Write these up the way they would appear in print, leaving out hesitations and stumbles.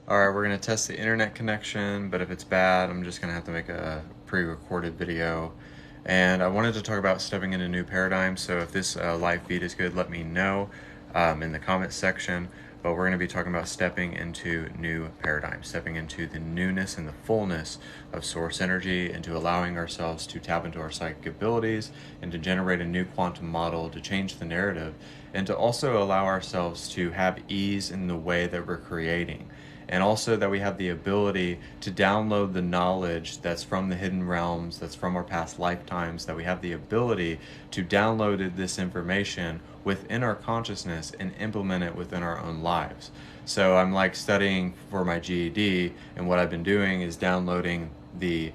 Alright, we're going to test the internet connection, but if it's bad, I'm just going to have to make a pre-recorded video. And I wanted to talk about stepping into new paradigms, so if this live feed is good, let me know in the comments section. But we're going to be talking about stepping into new paradigms, stepping into the newness and the fullness of source energy, into allowing ourselves to tap into our psychic abilities, and to generate a new quantum model, to change the narrative, and to also allow ourselves to have ease in the way that we're creating. And also that we have the ability to download the knowledge that's from the hidden realms, that's from our past lifetimes, that we have the ability to download this information within our consciousness and implement it within our own lives. So I'm like studying for my GED, and what I've been doing is downloading the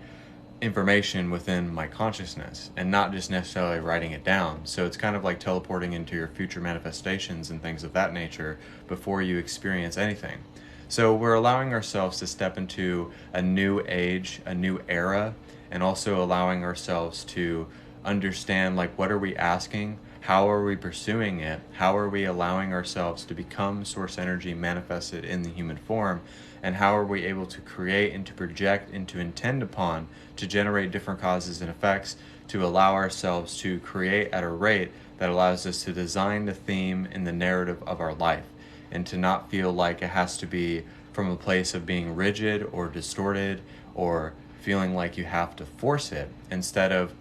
information within my consciousness and not just necessarily writing it down. So it's kind of like teleporting into your future manifestations and things of that nature before you experience anything. So we're allowing ourselves to step into a new age, a new era, and also allowing ourselves to understand, like, what are we asking? How are we pursuing it? How are we allowing ourselves to become source energy manifested in the human form? And how are we able to create and to project and to intend upon to generate different causes and effects, to allow ourselves to create at a rate that allows us to design the theme and the narrative of our life, and to not feel like it has to be from a place of being rigid or distorted or feeling like you have to force it. Instead of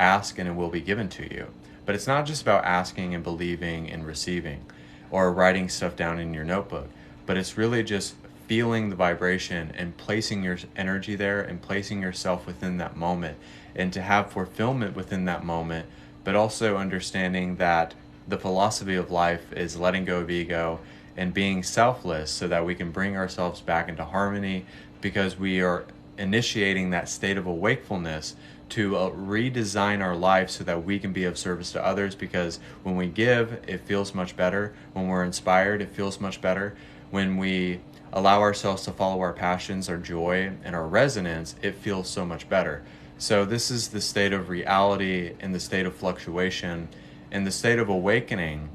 ask and it will be given to you. But it's not just about asking and believing and receiving or writing stuff down in your notebook, but it's really just feeling the vibration and placing your energy there and placing yourself within that moment, and to have fulfillment within that moment, but also understanding that the philosophy of life is letting go of ego and being selfless, so that we can bring ourselves back into harmony, because we are initiating that state of awakefulness to redesign our life so that we can be of service to others. Because when we give, it feels much better. When we're inspired, it feels much better. When we allow ourselves to follow our passions, our joy, and our resonance, it feels so much better. So this is the state of reality and the state of fluctuation and the state of awakening,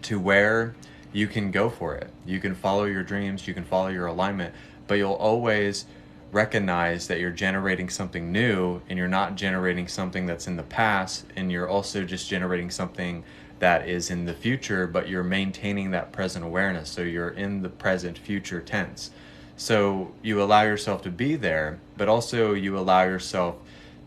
to where you can go for it. You can follow your dreams, you can follow your alignment, but you'll always recognize that you're generating something new, and you're not generating something that's in the past, and you're also just generating something that is in the future, but you're maintaining that present awareness. So you're in the present future tense. So you allow yourself to be there, but also you allow yourself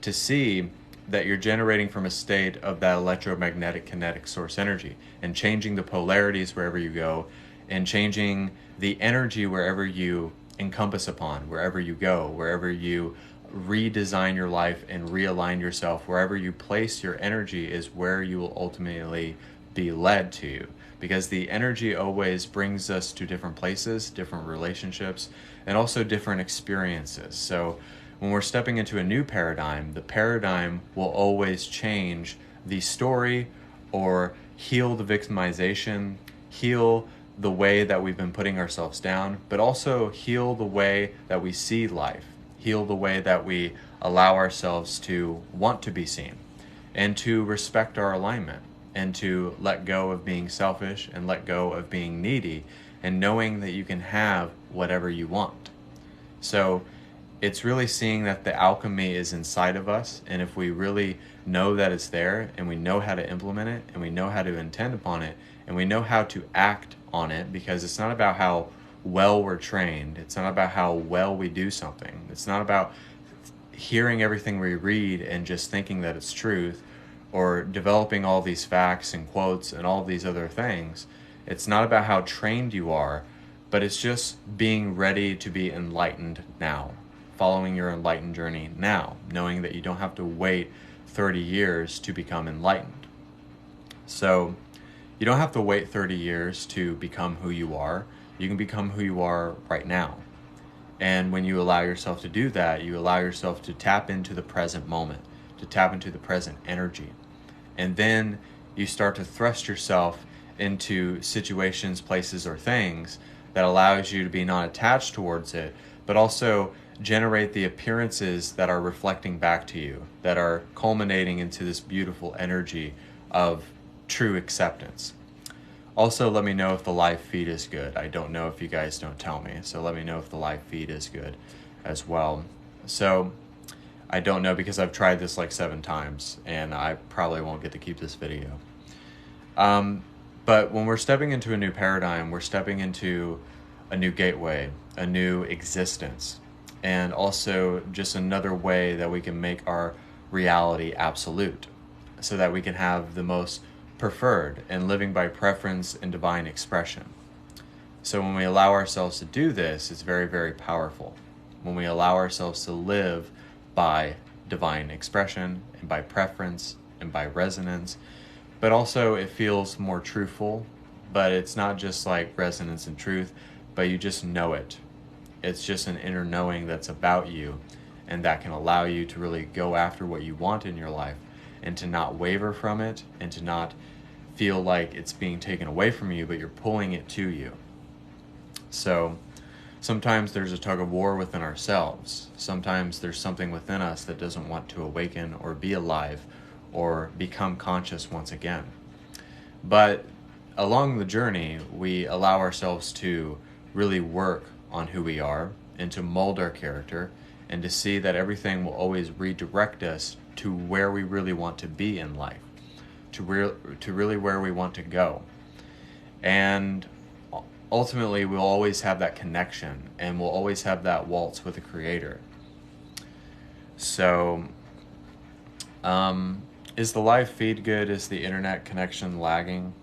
to see that you're generating from a state of that electromagnetic kinetic source energy, and changing the polarities wherever you go, and changing the energy wherever you encompass upon, wherever you go, wherever you redesign your life and realign yourself. Wherever you place your energy is where you will ultimately be led to, because the energy always brings us to different places, different relationships, and also different experiences. So when we're stepping into a new paradigm, the paradigm will always change the story, or heal the victimization, heal the way that we've been putting ourselves down, but also heal the way that we see life, heal the way that we allow ourselves to want to be seen, and to respect our alignment, and to let go of being selfish and let go of being needy, and knowing that you can have whatever you want. So it's really seeing that the alchemy is inside of us, and if we really know that it's there, and we know how to implement it, and we know how to intend upon it, and we know how to act on it, because it's not about how well we're trained, it's not about how well we do something, it's not about hearing everything we read and just thinking that it's truth, or developing all these facts and quotes and all these other things. It's not about how trained you are, but it's just being ready to be enlightened now, following your enlightened journey now, knowing that you don't have to wait 30 years to become enlightened. So you don't have to wait 30 years to become who you are. You can become who you are right now. And when you allow yourself to do that, you allow yourself to tap into the present moment, to tap into the present energy. And then you start to thrust yourself into situations, places, or things that allows you to be not attached towards it, but also generate the appearances that are reflecting back to you, that are culminating into this beautiful energy of true acceptance. Also, let me know if the live feed is good. I don't know if you guys don't tell me, so let me know if the live feed is good as well. So I don't know because I've tried this like 7 times and I probably won't get to keep this video. But when we're stepping into a new paradigm, we're stepping into a new gateway, a new existence, and also just another way that we can make our reality absolute so that we can have the most preferred and living by preference and divine expression. So when we allow ourselves to do this, it's very, very powerful. When we allow ourselves to live by divine expression and by preference and by resonance, but also it feels more truthful, but it's not just like resonance and truth, but you just know it. It's just an inner knowing that's about you, and that can allow you to really go after what you want in your life and to not waver from it and to not feel like it's being taken away from you, but you're pulling it to you. So sometimes there's a tug of war within ourselves. Sometimes there's something within us that doesn't want to awaken or be alive or become conscious once again. But along the journey, we allow ourselves to really work on who we are and to mold our character and to see that everything will always redirect us to where we really want to be in life, to really where we want to go. And ultimately, we'll always have that connection and we'll always have that waltz with the Creator. So, is the live feed good? Is the internet connection lagging?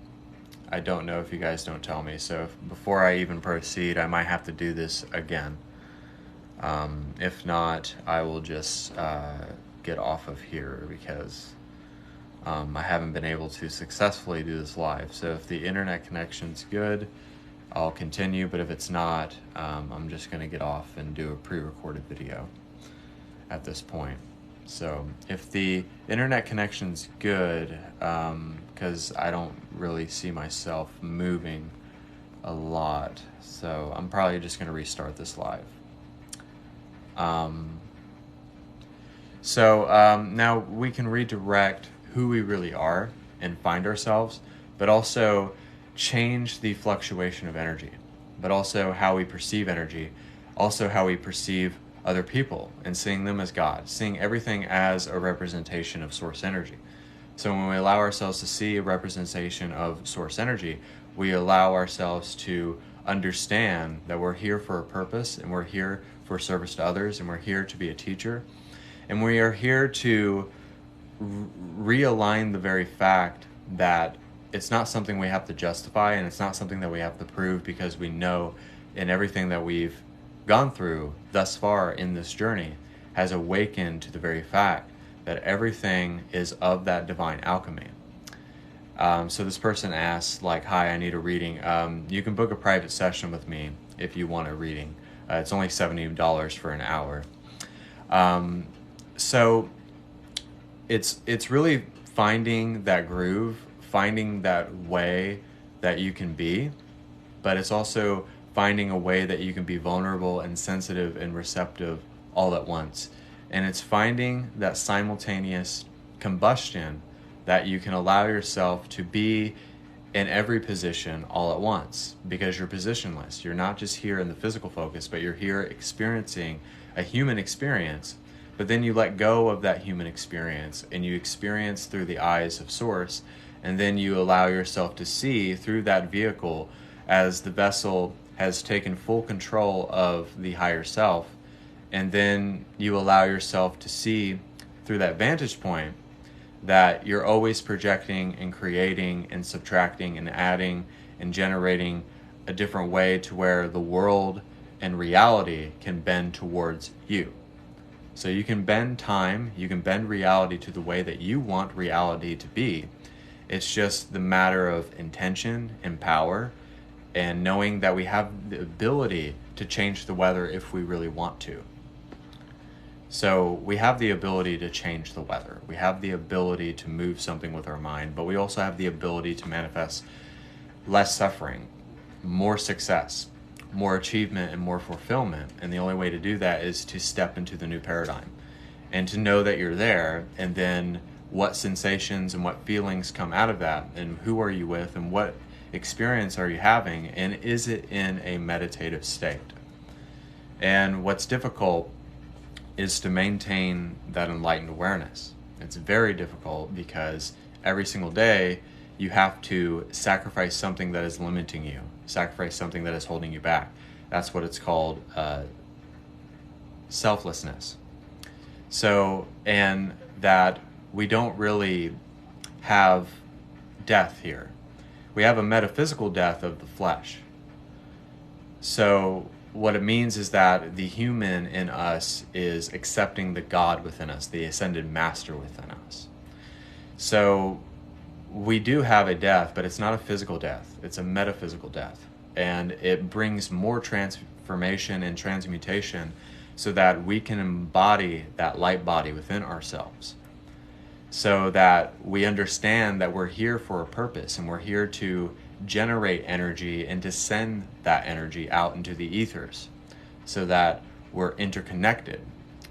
I don't know if you guys don't tell me. So before I even proceed, I might have to do this again. If not, I will just get off of here because I haven't been able to successfully do this live. So if the internet connection's good, I'll continue. But if it's not, I'm just going to get off and do a pre-recorded video at this point. So if the internet connection's good, because I don't really see myself moving a lot, so I'm probably just going to restart this live. Now we can redirect who we really are and find ourselves, but also change the fluctuation of energy, but also how we perceive energy, also how we perceive other people and seeing them as God, seeing everything as a representation of source energy. So when we allow ourselves to see a representation of source energy, we allow ourselves to understand that we're here for a purpose and we're here for service to others and we're here to be a teacher. And we are here to realign the very fact that it's not something we have to justify and it's not something that we have to prove, because we know in everything that we've gone through thus far in this journey has awakened to the very fact that everything is of that divine alchemy. So this person asks, like, hi, I need a reading. You can book a private session with me if you want a reading. It's only $70 for an hour. So it's really finding that groove, finding that way that you can be, but it's also finding a way that you can be vulnerable and sensitive and receptive all at once. And it's finding that simultaneous combustion that you can allow yourself to be in every position all at once, because you're positionless. You're not just here in the physical focus, but you're here experiencing a human experience, but then you let go of that human experience and you experience through the eyes of Source, and then you allow yourself to see through that vehicle as the vessel has taken full control of the higher self, and then you allow yourself to see through that vantage point that you're always projecting and creating and subtracting and adding and generating a different way to where the world and reality can bend towards you. So you can bend time, you can bend reality to the way that you want reality to be. It's just the matter of intention and power, and knowing that we have the ability to change the weather if we really want to. So we have the ability to change the weather. We have the ability to move something with our mind, but we also have the ability to manifest less suffering, more success, more achievement, and more fulfillment. And the only way to do that is to step into the new paradigm and to know that you're there, and then what sensations and what feelings come out of that, and who are you with, and what experience are you having, and is it in a meditative state? And what's difficult is to maintain that enlightened awareness. It's very difficult because every single day you have to sacrifice something that is limiting you, sacrifice something that is holding you back. That's what it's called, selflessness. So, and that we don't really have death here. We have a metaphysical death of the flesh. So what it means is that the human in us is accepting the God within us, the ascended master within us. So we do have a death, but it's not a physical death. It's a metaphysical death. And it brings more transformation and transmutation so that we can embody that light body within ourselves. So that we understand that we're here for a purpose, and we're here to generate energy and to send that energy out into the ethers so that we're interconnected,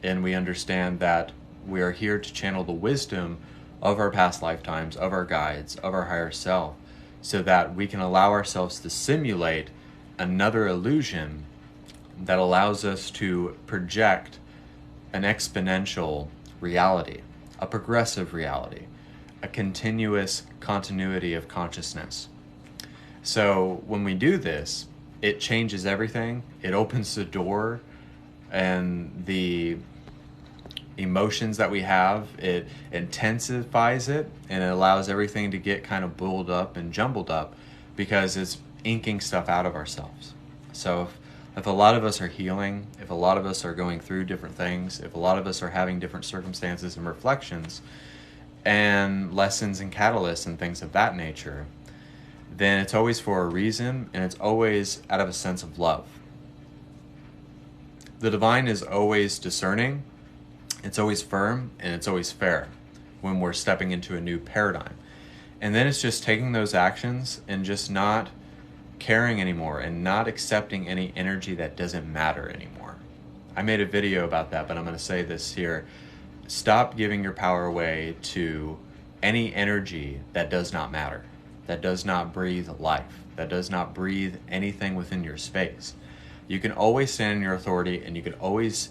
and we understand that we are here to channel the wisdom of our past lifetimes, of our guides, of our higher self, so that we can allow ourselves to simulate another illusion that allows us to project an exponential reality, a progressive reality, a continuous continuity of consciousness. So when we do this, it changes everything. It opens the door, and the emotions that we have, it intensifies it, and it allows everything to get kind of bulled up and jumbled up because it's inking stuff out of ourselves. So if a lot of us are healing, if a lot of us are going through different things, if a lot of us are having different circumstances and reflections and lessons and catalysts and things of that nature, then it's always for a reason, and it's always out of a sense of love. The divine is always discerning, it's always firm, and it's always fair when we're stepping into a new paradigm. And then it's just taking those actions and just not caring anymore and not accepting any energy that doesn't matter anymore. I made a video about that, but I'm going to say this here. Stop giving your power away to any energy that does not matter, that does not breathe life, that does not breathe anything within your space. You can always stand in your authority, and you can always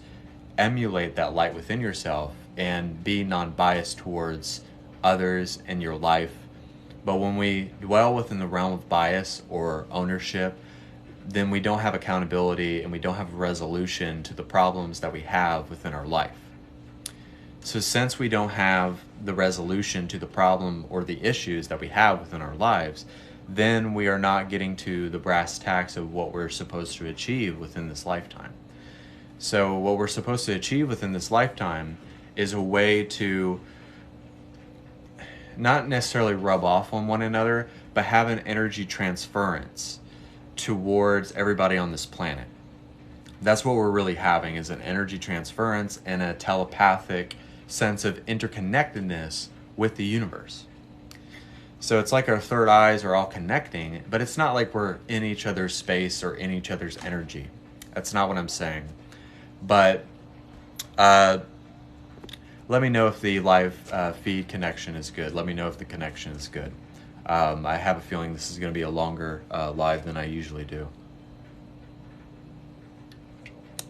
emulate that light within yourself and be non-biased towards others in your life. But when we dwell within the realm of bias or ownership, then we don't have accountability, and we don't have resolution to the problems that we have within our life. So since we don't have the resolution to the problem or the issues that we have within our lives, then we are not getting to the brass tacks of what we're supposed to achieve within this lifetime. So what we're supposed to achieve within this lifetime is a way to not necessarily rub off on one another, but have an energy transference towards everybody on this planet. That's what we're really having, is an energy transference and a telepathic sense of interconnectedness with the universe. So it's like our third eyes are all connecting, but it's not like we're in each other's space or in each other's energy. That's not what I'm saying. But let me know if the live feed connection is good. Let me know if the connection is good. I have a feeling this is going to be a longer live than I usually do.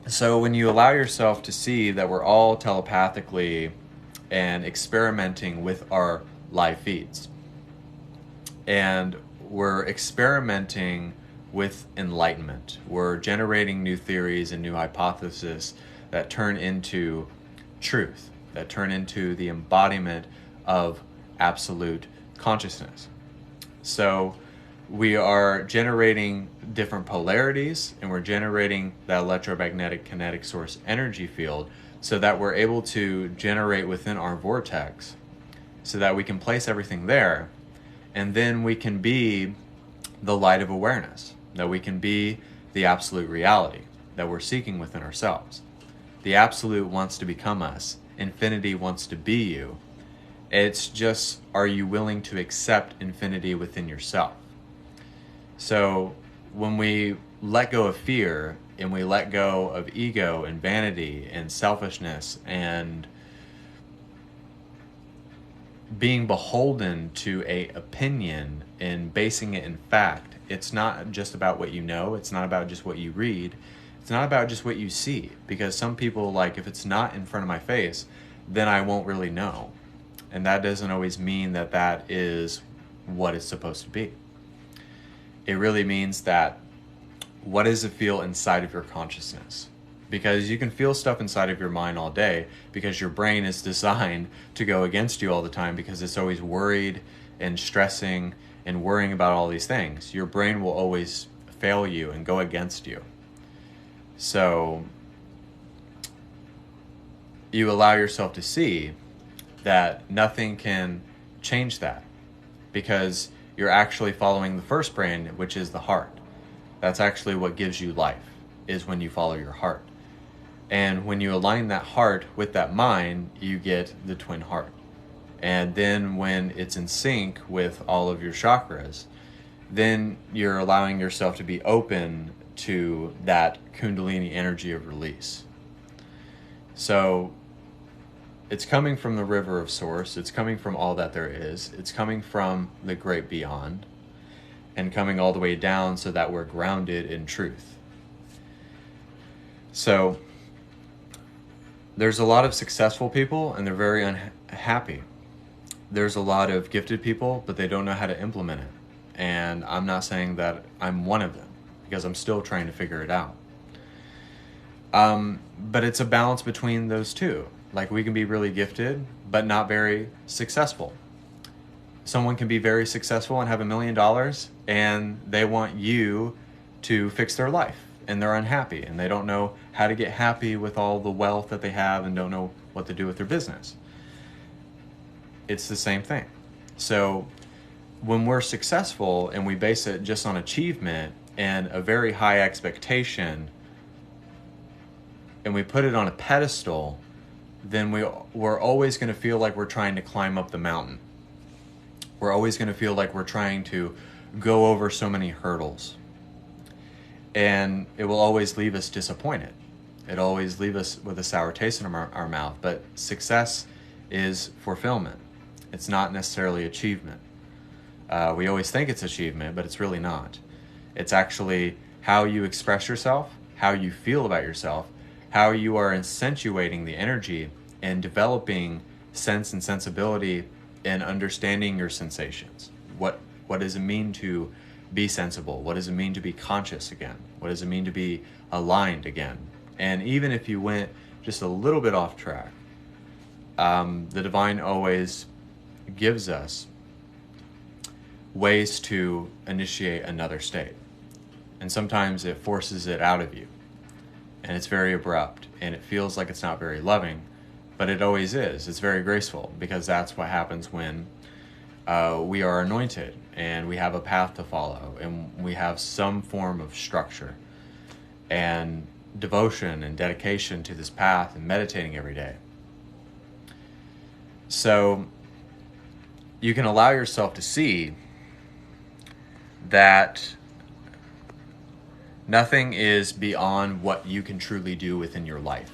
So when you allow yourself to see that we're all telepathically and experimenting with our live feeds, and we're experimenting with enlightenment, we're generating new theories and new hypotheses that turn into truth, that turn into the embodiment of absolute consciousness. So we are generating different polarities, and we're generating that electromagnetic kinetic source energy field so that we're able to generate within our vortex so that we can place everything there, and then we can be the light of awareness, that we can be the absolute reality that we're seeking within ourselves. The absolute wants to become us. Infinity wants to be you. It's just, are you willing to accept infinity within yourself? So when we let go of fear, and we let go of ego and vanity and selfishness and being beholden to a opinion and basing it in fact. It's not just about what you know. It's not about just what you read. It's not about just what you see, because some people, like, if it's not in front of my face, then I won't really know. And that doesn't always mean that that is what it's supposed to be. It really means that, what does it feel inside of your consciousness? Because you can feel stuff inside of your mind all day, because your brain is designed to go against you all the time, because it's always worried and stressing and worrying about all these things. Your brain will always fail you and go against you. So you allow yourself to see that nothing can change that, because you're actually following the first brain, which is the heart. That's actually what gives you life, is when you follow your heart. And when you align that heart with that mind, you get the twin heart. And then when it's in sync with all of your chakras, then you're allowing yourself to be open to that Kundalini energy of release. So it's coming from the river of source. It's coming from all that there is. It's coming from the great beyond, and coming all the way down so that we're grounded in truth. So there's a lot of successful people and they're very unhappy. There's a lot of gifted people, but they don't know how to implement it. And I'm not saying that I'm one of them, because I'm still trying to figure it out. But it's a balance between those two. Like, we can be really gifted, but not very successful. Someone can be very successful and have $1 million, and they want you to fix their life, and they're unhappy, and they don't know how to get happy with all the wealth that they have, and don't know what to do with their business. It's the same thing. So when we're successful and we base it just on achievement and a very high expectation, and we put it on a pedestal, then we're always going to feel like we're trying to climb up the mountain. We're always going to feel like we're trying to go over so many hurdles. And it will always leave us disappointed. It'll always leave us with a sour taste in our mouth. But success is fulfillment. It's not necessarily achievement. We always think it's achievement, but it's really not. It's actually how you express yourself, how you feel about yourself, how you are accentuating the energy and developing sense and sensibility and understanding your sensations. What does it mean to be sensible? What does it mean to be conscious again? What does it mean to be aligned again? And even if you went just a little bit off track, the divine always gives us ways to initiate another state. And sometimes it forces it out of you. And it's very abrupt, and it feels like it's not very loving, but it always is. It's very graceful, because that's what happens when we are anointed and we have a path to follow, and we have some form of structure and devotion and dedication to this path and meditating every day. So you can allow yourself to see that nothing is beyond what you can truly do within your life.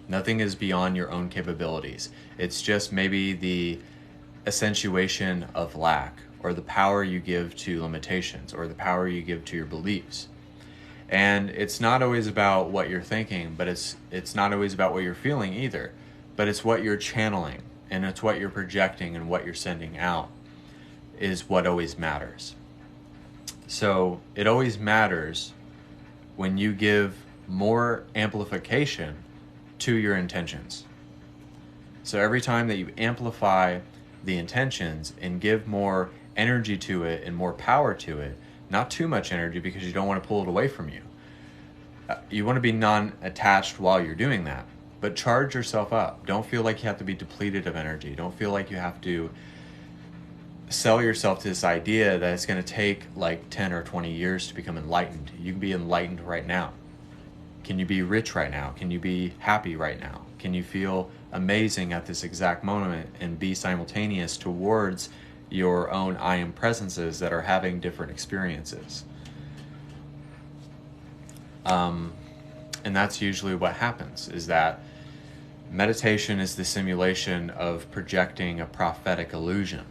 Nothing is beyond your own capabilities. It's just maybe the accentuation of lack, or the power you give to limitations, or the power you give to your beliefs. And it's not always about what you're thinking, but it's not always about what you're feeling either. But it's what you're channeling, and it's what you're projecting, and what you're sending out is what always matters. So it always matters when you give more amplification to your intentions. So every time that you amplify the intentions and give more energy to it and more power to it, not too much energy, because you don't want to pull it away from you. You want to be non-attached while you're doing that, but charge yourself up. Don't feel like you have to be depleted of energy. Don't feel like you have to sell yourself to this idea that it's going to take like 10 or 20 years to become enlightened. You can be enlightened right now. Can you be rich right now? Can you be happy right now? Can you feel amazing at this exact moment and be simultaneous towards your own I am presences that are having different experiences? And that's usually what happens, is that Meditation is the simulation of projecting a prophetic illusion.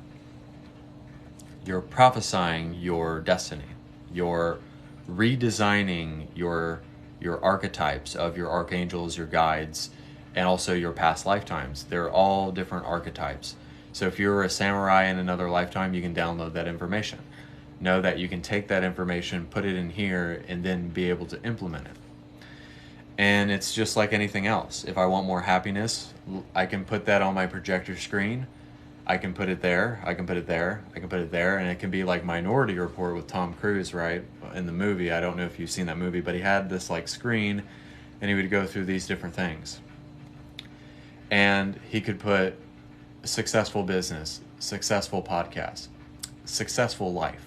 You're prophesying your destiny. You're redesigning your archetypes of your archangels, your guides, and also your past lifetimes. They're all different archetypes. So if you're a samurai in another lifetime, you can download that information. Know that you can take that information, put it in here, and then be able to implement it. And it's just like anything else. If I want more happiness, I can put that on my projector screen. I can put it there, I can put it there, I can put it there, and it can be like Minority Report with Tom Cruise, right? In the movie, I don't know if you've seen that movie, but he had this like screen, and he would go through these different things. And he could put successful business, successful podcast, successful life,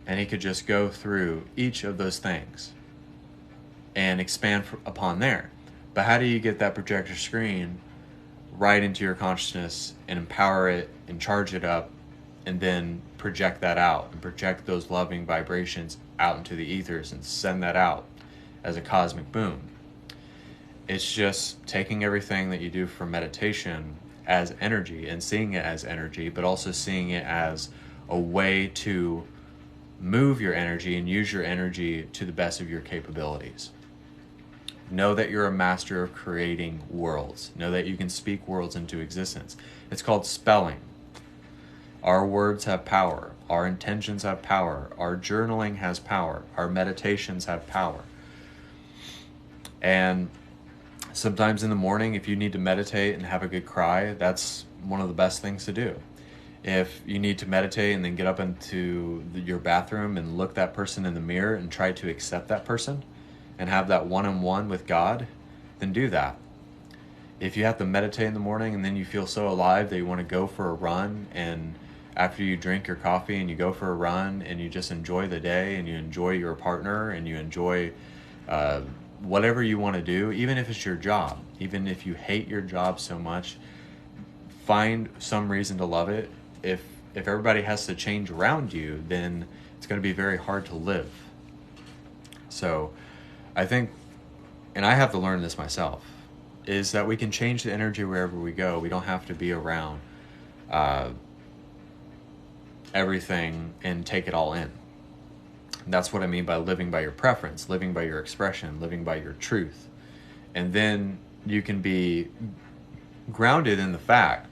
and he could just go through each of those things and expand upon there. But how do you get that projector screen right into your consciousness and empower it and charge it up, and then project that out and project those loving vibrations out into the ethers and send that out as a cosmic boom? It's just taking everything that you do for meditation as energy and seeing it as energy, but also seeing it as a way to move your energy and use your energy to the best of your capabilities. Know that you're a master of creating worlds. Know that you can speak worlds into existence. It's called spelling. Our words have power. Our intentions have power. Our journaling has power. Our meditations have power. And sometimes in the morning, if you need to meditate and have a good cry, that's one of the best things to do. If you need to meditate and then get up into your bathroom and look that person in the mirror and try to accept that person and have that one-on-one with God, then do that. If you have to meditate in the morning and then you feel so alive that you want to go for a run, and after you drink your coffee and you go for a run and you just enjoy the day and you enjoy your partner and you enjoy whatever you want to do, even if it's your job, even if you hate your job so much, find some reason to love it. If everybody has to change around you, then it's going to be very hard to live. So I think, and I have to learn this myself, is that we can change the energy wherever we go. We don't have to be around everything and take it all in. And that's what I mean by living by your preference, living by your expression, living by your truth. And then you can be grounded in the fact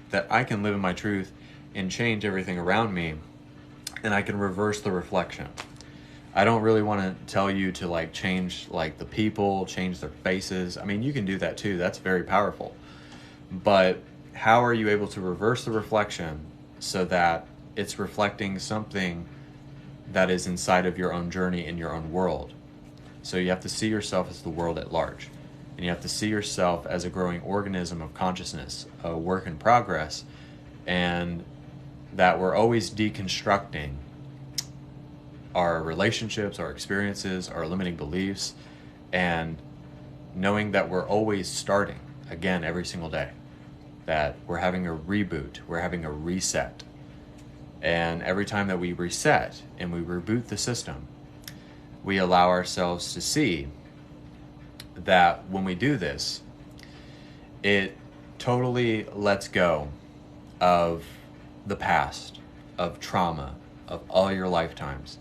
that I can live in my truth and change everything around me, and I can reverse the reflection. I don't really want to tell you to like change like the people, change their faces. I mean, you can do that too. That's very powerful. But how are you able to reverse the reflection so that it's reflecting something that is inside of your own journey in your own world? So you have to see yourself as the world at large. And you have to see yourself as a growing organism of consciousness, a work in progress, and that we're always deconstructing our relationships, our experiences, our limiting beliefs, and knowing that we're always starting again every single day, that we're having a reboot, we're having a reset. And every time that we reset and we reboot the system, we allow ourselves to see that when we do this, it totally lets go of the past, of trauma, of all your lifetimes,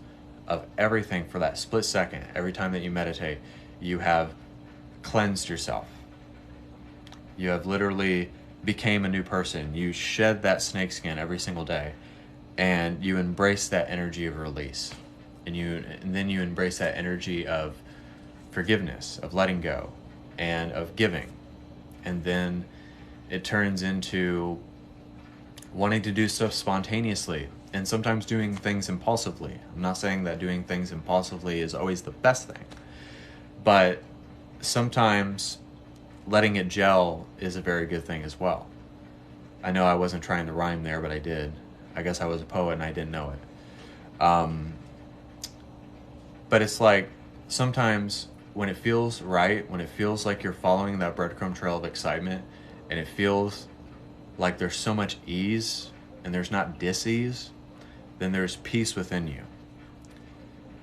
of everything for that split second. Every time that you meditate, you have cleansed yourself. You have literally became a new person. You shed that snakeskin every single day, and you embrace that energy of release. And then you embrace that energy of forgiveness, of letting go, and of giving. And then it turns into wanting to do stuff spontaneously, and sometimes doing things impulsively. I'm not saying that doing things impulsively is always the best thing, but sometimes letting it gel is a very good thing as well. I know I wasn't trying to rhyme there, but I did. I guess I was a poet and I didn't know it. But it's like sometimes when it feels right, when it feels like you're following that breadcrumb trail of excitement, and it feels like there's so much ease and there's not dis-ease, then there's peace within you.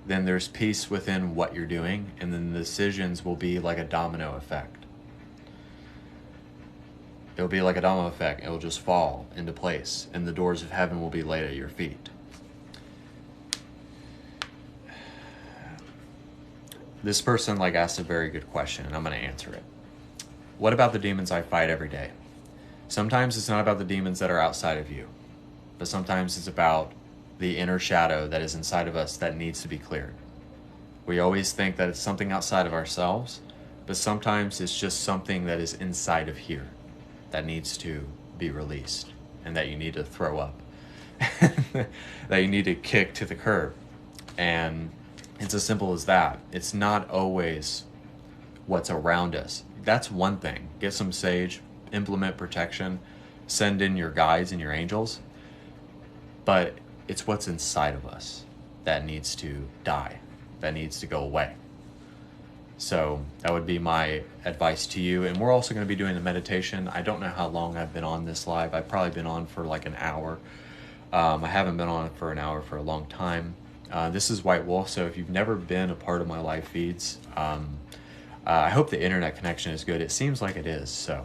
Then there's peace within what you're doing, and then the decisions will be like a domino effect. It'll be like a domino effect. It'll just fall into place, and the doors of heaven will be laid at your feet. This person asked a very good question, and I'm going to answer it. What about the demons I fight every day? Sometimes it's not about the demons that are outside of you, but sometimes it's about the inner shadow that is inside of us that needs to be cleared. We always think that it's something outside of ourselves, but sometimes it's just something that is inside of here that needs to be released and that you need to throw up, that you need to kick to the curb. And it's as simple as that. It's not always what's around us. That's one thing. Get some sage, implement protection, send in your guides and your angels. But it's what's inside of us that needs to die, that needs to go away. So that would be my advice to you. And we're also going to be doing the meditation. I don't know how long I've been on this live. I've probably been on for an hour. I haven't been on for an hour for a long time. This is White Wolf, so if you've never been a part of my live feeds, I hope the internet connection is good. It seems like it is. So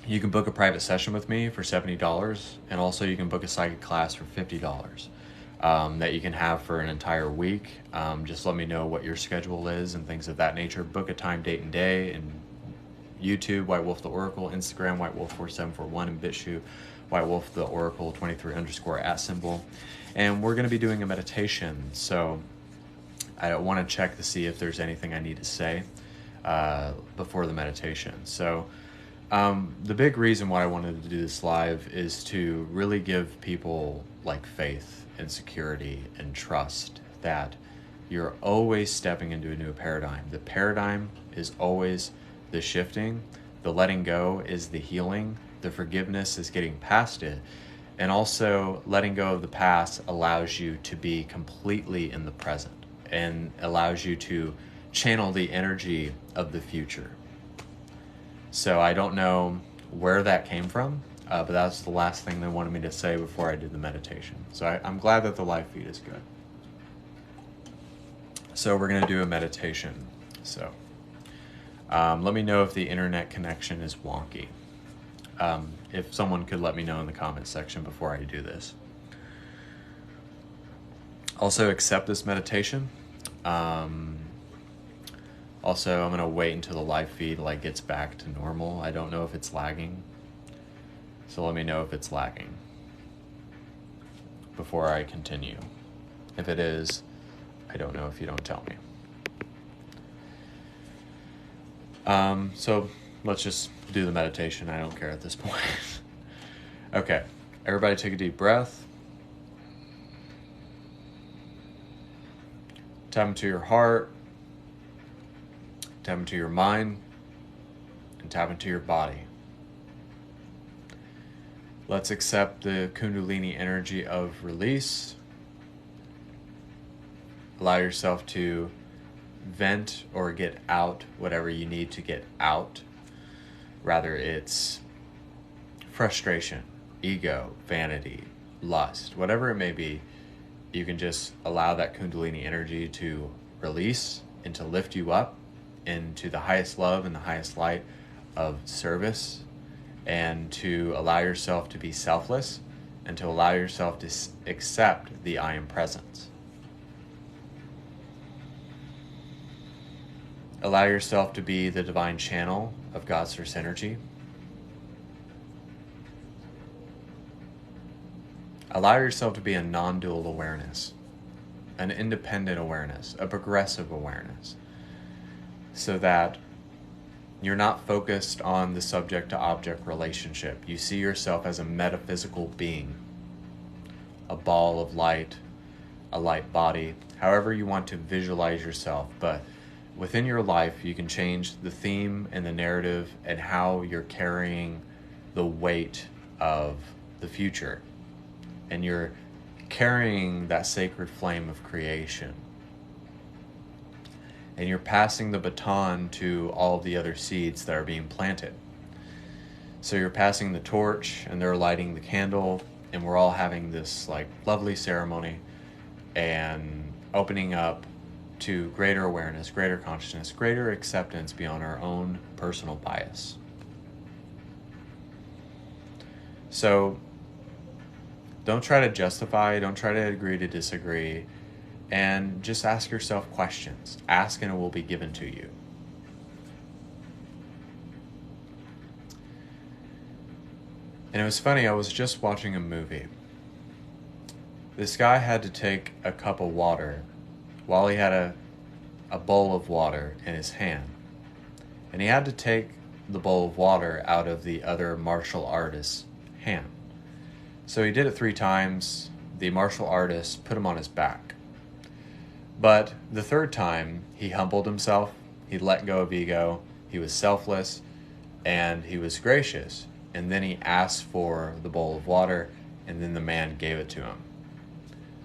you can book a private session with me for $70, and also you can book a psychic class for $50 that you can have for an entire week. Just let me know what your schedule is and things of that nature. Book a time, date, and day, and YouTube, White Wolf the Oracle, Instagram, White Wolf 4741, and BitChute, White Wolf the Oracle 23_@. And we're going to be doing a meditation, so I want to check to see if there's anything I need to say before the meditation. So the big reason why I wanted to do this live is to really give people faith and security and trust that you're always stepping into a new paradigm. The paradigm is always the shifting. The letting go is the healing. The forgiveness is getting past it. And also letting go of the past allows you to be completely in the present and allows you to channel the energy of the future. So I don't know where that came from, but that's the last thing they wanted me to say before I did the meditation. So I'm glad that the live feed is good. So we're going to do a meditation. So let me know if the internet connection is wonky. If someone could let me know in the comment section before I do this. Also, accept this meditation. Also, I'm going to wait until the live feed gets back to normal. I don't know if it's lagging. So let me know if it's lagging before I continue. If it is, I don't know if you don't tell me. So let's just do the meditation. I don't care at this point. Okay, everybody take a deep breath. Tap into your heart, tap into your mind, and tap into your body. Let's accept the Kundalini energy of release. Allow yourself to vent or get out whatever you need to get out. Rather it's frustration, ego, vanity, lust, whatever it may be. You can just allow that Kundalini energy to release and to lift you up into the highest love and the highest light of service, and to allow yourself to be selfless and to allow yourself to accept the I am presence. Allow yourself to be the divine channel of God's source energy. Allow yourself to be a non-dual awareness, an independent awareness, a progressive awareness, so that you're not focused on the subject-to-object relationship. You see yourself as a metaphysical being, a ball of light, a light body, however you want to visualize yourself. But within your life, you can change the theme and the narrative and how you're carrying the weight of the future. And you're carrying that sacred flame of creation. And you're passing the baton to all of the other seeds that are being planted. So you're passing the torch and they're lighting the candle, and we're all having this lovely ceremony and opening up to greater awareness, greater consciousness, greater acceptance beyond our own personal bias. So don't try to justify, don't try to agree to disagree, and just ask yourself questions. Ask and it will be given to you. And it was funny, I was just watching a movie. This guy had to take a cup of water while he had a bowl of water in his hand. And he had to take the bowl of water out of the other martial artist's hand. So he did it 3 times. The martial artist put him on his back. But the 3rd time, he humbled himself, he let go of ego, he was selfless, and he was gracious. And then he asked for the bowl of water, and then the man gave it to him.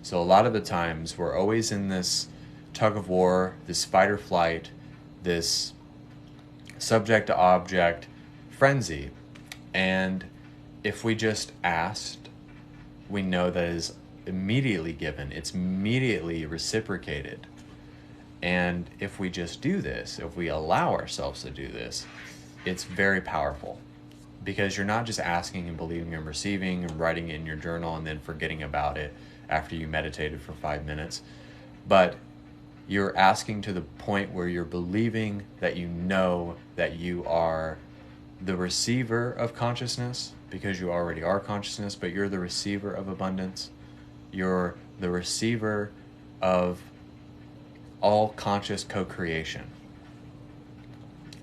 So a lot of the times, we're always in this tug of war, this fight or flight, this subject to object frenzy. And if we just asked, we know that it is immediately given, it's immediately reciprocated. And if we just do this, if we allow ourselves to do this, it's very powerful, because you're not just asking and believing and receiving and writing it in your journal and then forgetting about it after you meditated for 5 minutes, but you're asking to the point where you're believing that you know that you are the receiver of consciousness, because you already are consciousness, but you're the receiver of abundance. You're the receiver of all conscious co-creation.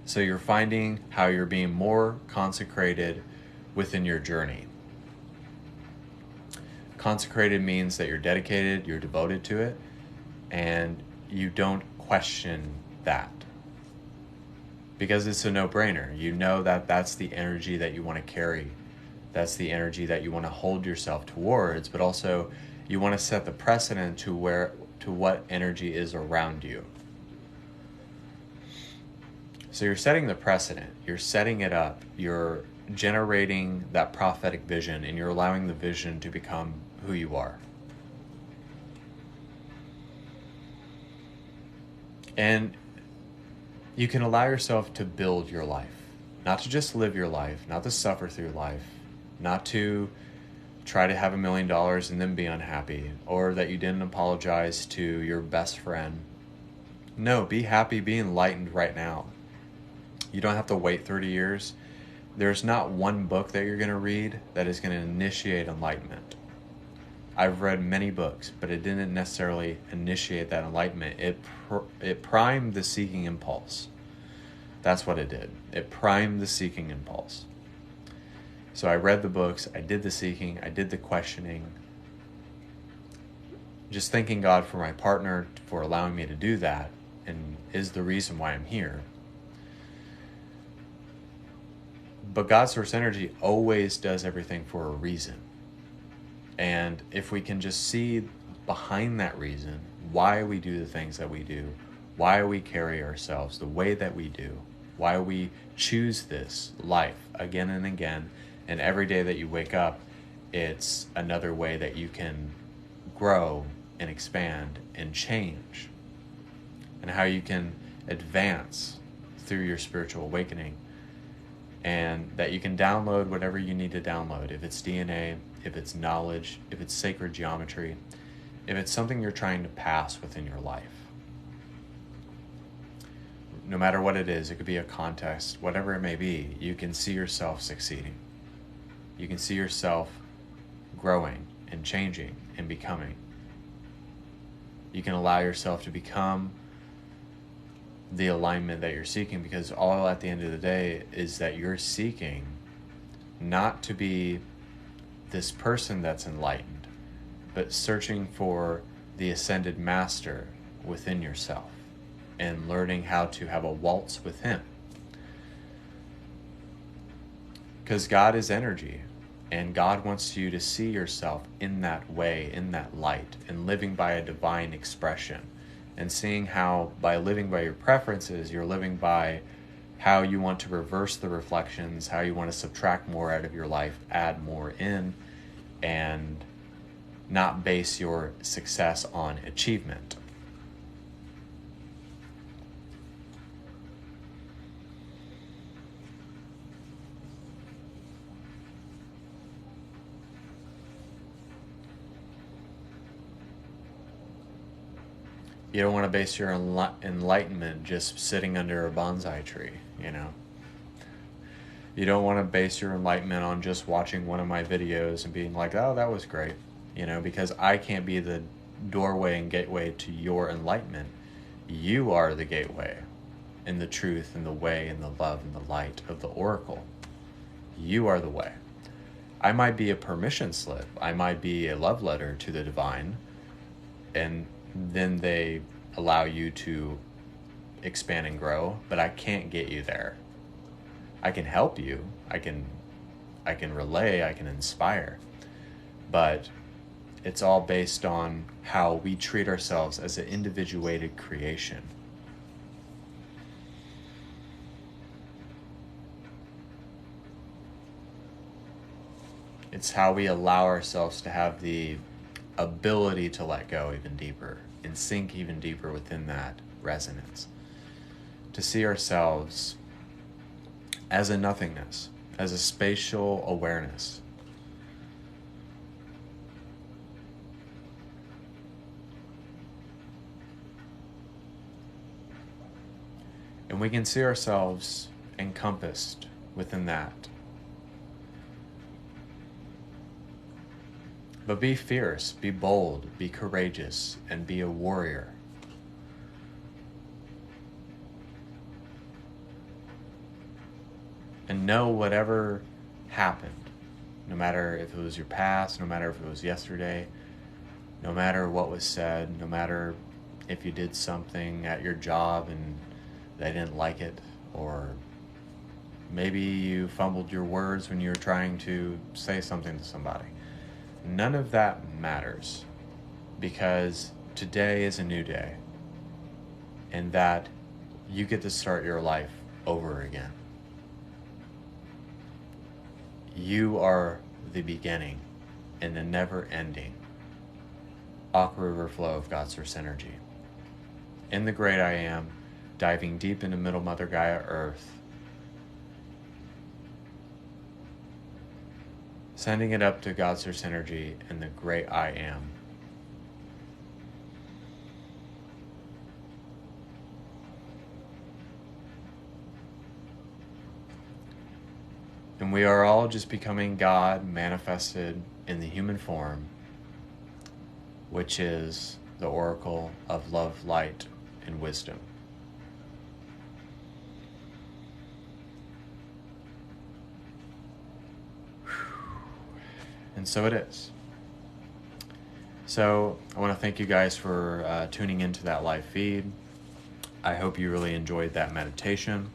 So you're finding how you're being more consecrated within your journey. Consecrated means that you're dedicated, you're devoted to it, and you don't question that. Because it's a no-brainer. You know that that's the energy that you want to carry. That's the energy that you want to hold yourself towards, but also you want to set the precedent to what energy is around you. So you're setting the precedent, you're setting it up, you're generating that prophetic vision, and you're allowing the vision to become who you are. And you can allow yourself to build your life, not to just live your life, not to suffer through life, not to try to have $1 million and then be unhappy, or that you didn't apologize to your best friend. No, be happy, be enlightened right now. You don't have to wait 30 years. There's not one book that you're going to read that is going to initiate enlightenment. I've read many books, but it didn't necessarily initiate that enlightenment. It primed the seeking impulse. That's what it did. It primed the seeking impulse. So I read the books, I did the seeking, I did the questioning. Just thanking God for my partner for allowing me to do that, and is the reason why I'm here. But God's source energy always does everything for a reason. And if we can just see behind that reason, why we do the things that we do, why we carry ourselves the way that we do, why we choose this life again and again, and every day that you wake up, it's another way that you can grow and expand and change, and how you can advance through your spiritual awakening, and that you can download whatever you need to download. If it's DNA, if it's knowledge, if it's sacred geometry, if it's something you're trying to pass within your life. No matter what it is, it could be a contest, whatever it may be, you can see yourself succeeding. You can see yourself growing and changing and becoming. You can allow yourself to become the alignment that you're seeking, because all at the end of the day is that you're seeking not to be this person that's enlightened, but searching for the ascended master within yourself and learning how to have a waltz with him. Because God is energy, and God wants you to see yourself in that way, in that light, and living by a divine expression, and seeing how by living by your preferences, you're living by how you want to reverse the reflections, how you want to subtract more out of your life, add more in, and not base your success on achievement. You don't want to base your enlightenment just sitting under a bonsai tree, you know. You don't want to base your enlightenment on just watching one of my videos and being like, oh, that was great, you know, because I can't be the doorway and gateway to your enlightenment. You are the gateway and the truth and the way and the love and the light of the oracle. You are the way. I might be a permission slip. I might be a love letter to the divine, and then they allow you to expand and grow, but I can't get you there. I can help you. I can relay, I can inspire. But it's all based on how we treat ourselves as an individuated creation. It's how we allow ourselves to have the ability to let go even deeper and sink even deeper within that resonance. To see ourselves as a nothingness, as a spatial awareness. And we can see ourselves encompassed within that. But be fierce, be bold, be courageous, and be a warrior. And know whatever happened, no matter if it was your past, no matter if it was yesterday, no matter what was said, no matter if you did something at your job and they didn't like it, or maybe you fumbled your words when you were trying to say something to somebody. None of that matters, because today is a new day, and that you get to start your life over again. You are the beginning and the never-ending aqua river flow of God's source energy. In the great I am, diving deep into Middle Mother Gaia Earth, sending it up to God's source energy and the great I am. And we are all just becoming God manifested in the human form, which is the oracle of love, light, and wisdom. And so it is. So I want to thank you guys for tuning into that live feed. I hope you really enjoyed that meditation.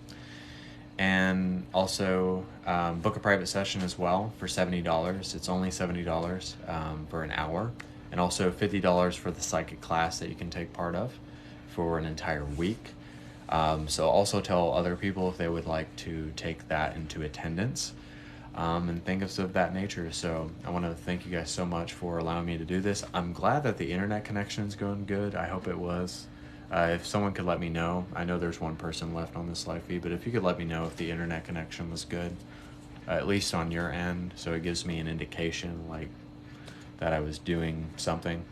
And also book a private session as well for $70. It's only $70 for an hour. And also $50 for the psychic class that you can take part of for an entire week. So also tell other people if they would like to take that into attendance. And things of that nature. So I want to thank you guys so much for allowing me to do this. I'm glad that the internet connection is going good. I hope it was. If someone could let me know, I know there's one person left on this live feed, but if you could let me know if the internet connection was good, at least on your end, so it gives me an indication like that I was doing something.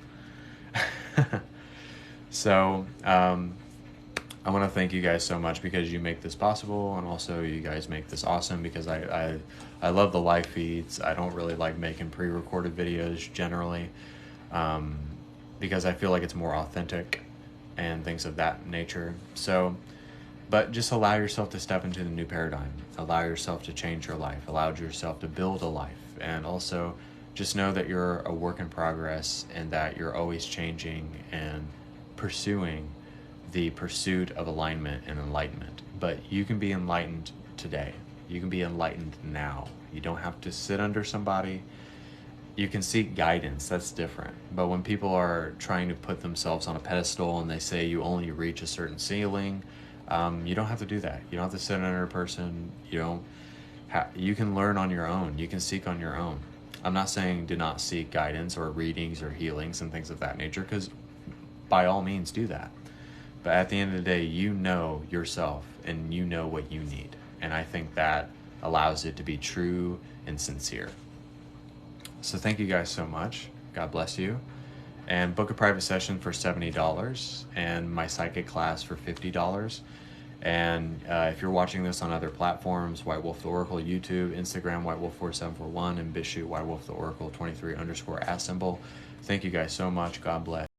So I want to thank you guys so much, because you make this possible, and also you guys make this awesome, because I love the live feeds. I don't really like making pre-recorded videos generally, because I feel like it's more authentic and things of that nature. So, but just allow yourself to step into the new paradigm. Allow yourself to change your life. Allow yourself to build a life. And also just know that you're a work in progress, and that you're always changing and pursuing the pursuit of alignment and enlightenment. But you can be enlightened today. You can be enlightened now. You don't have to sit under somebody. You can seek guidance. That's different. But when people are trying to put themselves on a pedestal and they say you only reach a certain ceiling, you don't have to do that. You don't have to sit under a person. You can learn on your own. You can seek on your own. I'm not saying do not seek guidance or readings or healings and things of that nature, because by all means do that. But at the end of the day, you know yourself and you know what you need. And I think that allows it to be true and sincere. So thank you guys so much. God bless you. and book a private session for $70 and my psychic class for $50. And if you're watching this on other platforms, White Wolf the Oracle, YouTube, Instagram, whitewolf4741, and BitChute, whitewolftheoracle23_@. Thank you guys so much. God bless.